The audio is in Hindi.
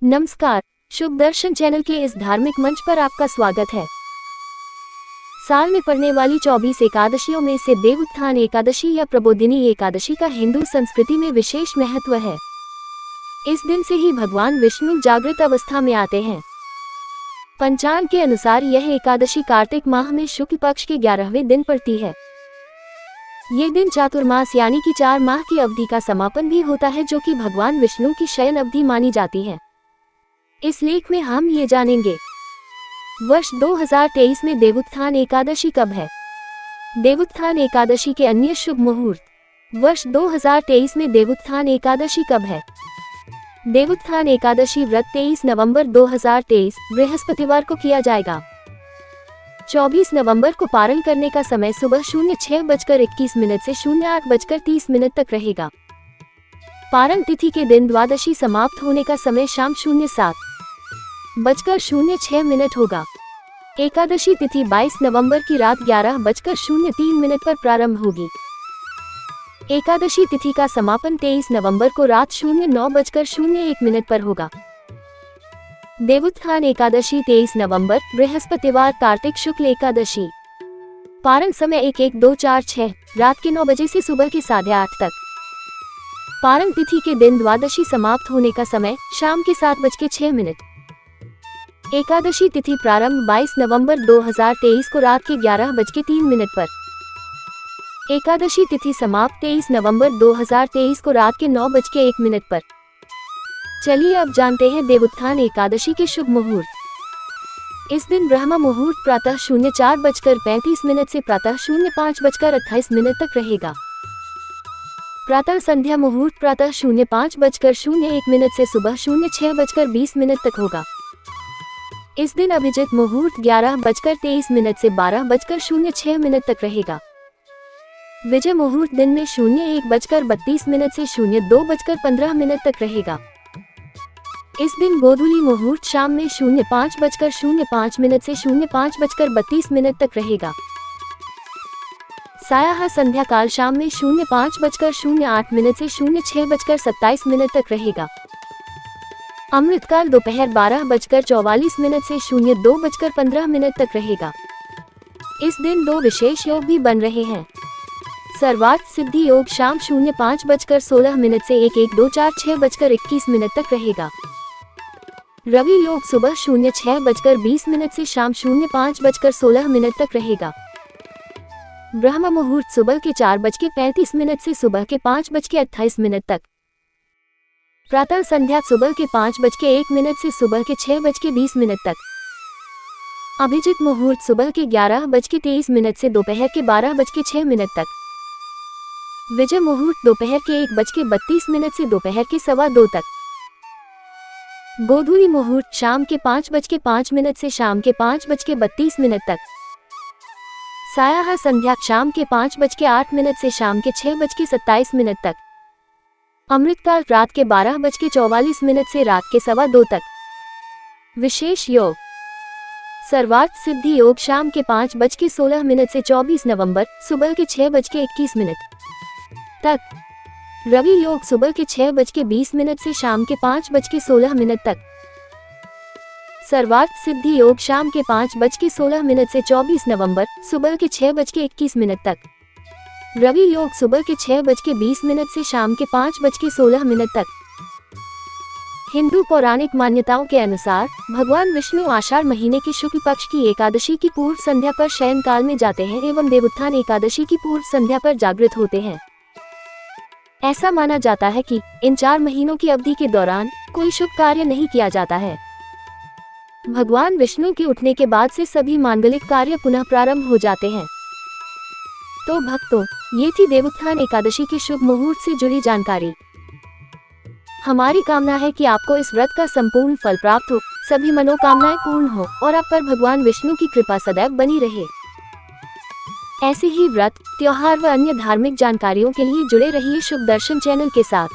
नमस्कार। शुभ दर्शन चैनल के इस धार्मिक मंच पर आपका स्वागत है। साल में पड़ने वाली 24 एकादशियों में से देवोत्थान एकादशी या प्रबोधिनी एकादशी का हिंदू संस्कृति में विशेष महत्व है। इस दिन से ही भगवान विष्णु जागृत अवस्था में आते हैं। पंचांग के अनुसार यह एकादशी कार्तिक माह में शुक्ल पक्ष के 11वें दिन पड़ती है। ये दिन चातुर्मास यानी कि 4 माह की अवधि का समापन भी होता है, जो कि भगवान विष्णु की शयन अवधि मानी जाती है। इस लेख में हम ये जानेंगे, वर्ष 2023 में देवोत्थान एकादशी कब है। देवोत्थान एकादशी के अन्य शुभ मुहूर्त। वर्ष 2023 में देवोत्थान एकादशी कब है। देवोत्थान एकादशी व्रत 23 नवंबर 2023 बृहस्पतिवार को किया जाएगा। 24 नवंबर को पारण करने का समय सुबह 06:21 से 08:30 तक रहेगा। पारण तिथि के दिन द्वादशी समाप्त होने का समय शाम 07:06 होगा। एकादशी तिथि 22 नवंबर की रात 11:03 पर प्रारंभ होगी। एकादशी तिथि का समापन 23 नवंबर को रात 09:01 पर होगा। देवोत्थान एकादशी 23 नवंबर बृहस्पतिवार कार्तिक शुक्ल एकादशी। पारण समय 11:0246 रात के 9 बजे से सुबह के 8:30 तक। पारण तिथि के दिन द्वादशी समाप्त होने का समय शाम के 7:06। एकादशी तिथि प्रारंभ 22 नवंबर 2023 को रात के 11:03 पर। एकादशी तिथि समाप्त 23 नवंबर 2023 को रात के 9:01 पर। चलिए अब जानते हैं देवोत्थान एकादशी के शुभ मुहूर्त। इस दिन ब्रह्म मुहूर्त प्रातः 04:35 से प्रातः 05:28 तक रहेगा। प्रातः संध्या मुहूर्त प्रातः 05:01 से सुबह 06:20 तक होगा। इस दिन अभिजित मुहूर्त 11:23 से 12:06 तक रहेगा। विजय मुहूर्त दिन में 01:32 से 02:15 तक रहेगा। इस दिन गोधूली मुहूर्त शाम में 05:05 से 05:32 तक रहेगा। सायाह संध्या काल शाम में 05:08 से 06:27 तक रहेगा। अमृतकाल दोपहर 12:44 से 02:15 तक रहेगा। इस दिन 2 विशेष योग भी बन रहे हैं। सर्वार्थ सिद्धि योग शाम 05:16 से 11:0246:21 तक रहेगा। रवि योग सुबह 06:20 से शाम 05:16 तक रहेगा। ब्रह्म मुहूर्त सुबह के 4:35 से सुबह के 5:28 तक। प्रातः संध्या सुबह के 5:01 से सुबह के 6:20 तक। अभिजित मुहूर्त सुबह के 11:23 से दोपहर के 12:06 तक। विजय मुहूर्त दोपहर के 1:32 से दोपहर के 2:15 तक। गोधूली मुहूर्त शाम के 5:05 से शाम के 5:32 तक। सायाह संध्या शाम के 5:08 से शाम के 6:27 तक। अमृतकाल रात के 12:44 से रात के 2:15 तक। विशेष योग। सर्वार्थ सिद्धि योग शाम के 5:16 से 24 नवंबर सुबह के 6:21 तक। रवि योग सुबह के 6:20 से शाम के 5:16 तक। सर्वार्थ सिद्धि योग शाम के 5:16 से 24 नवंबर सुबह के 6:21 तक। रवि योग सुबह के 6:20 से शाम के 5:16 तक। हिंदू पौराणिक मान्यताओं के अनुसार भगवान विष्णु आषाढ़ महीने की शुक्ल पक्ष की एकादशी की पूर्व संध्या पर शयन काल में जाते हैं एवं देवोत्थान एकादशी की पूर्व संध्या पर जागृत होते हैं। ऐसा माना जाता है कि इन 4 महीनों की अवधि के दौरान कोई शुभ कार्य नहीं किया जाता है। भगवान विष्णु के उठने के बाद से सभी मांगलिक कार्य पुनः प्रारंभ हो जाते हैं। तो भक्तों, ये थी देवोत्थान एकादशी के शुभ मुहूर्त से जुड़ी जानकारी। हमारी कामना है कि आपको इस व्रत का संपूर्ण फल प्राप्त हो, सभी मनोकामनाएं पूर्ण हो और आप पर भगवान विष्णु की कृपा सदैव बनी रहे। ऐसे ही व्रत, त्योहार व अन्य धार्मिक जानकारियों के लिए जुड़े रहिए शुभ दर्शन चैनल के साथ।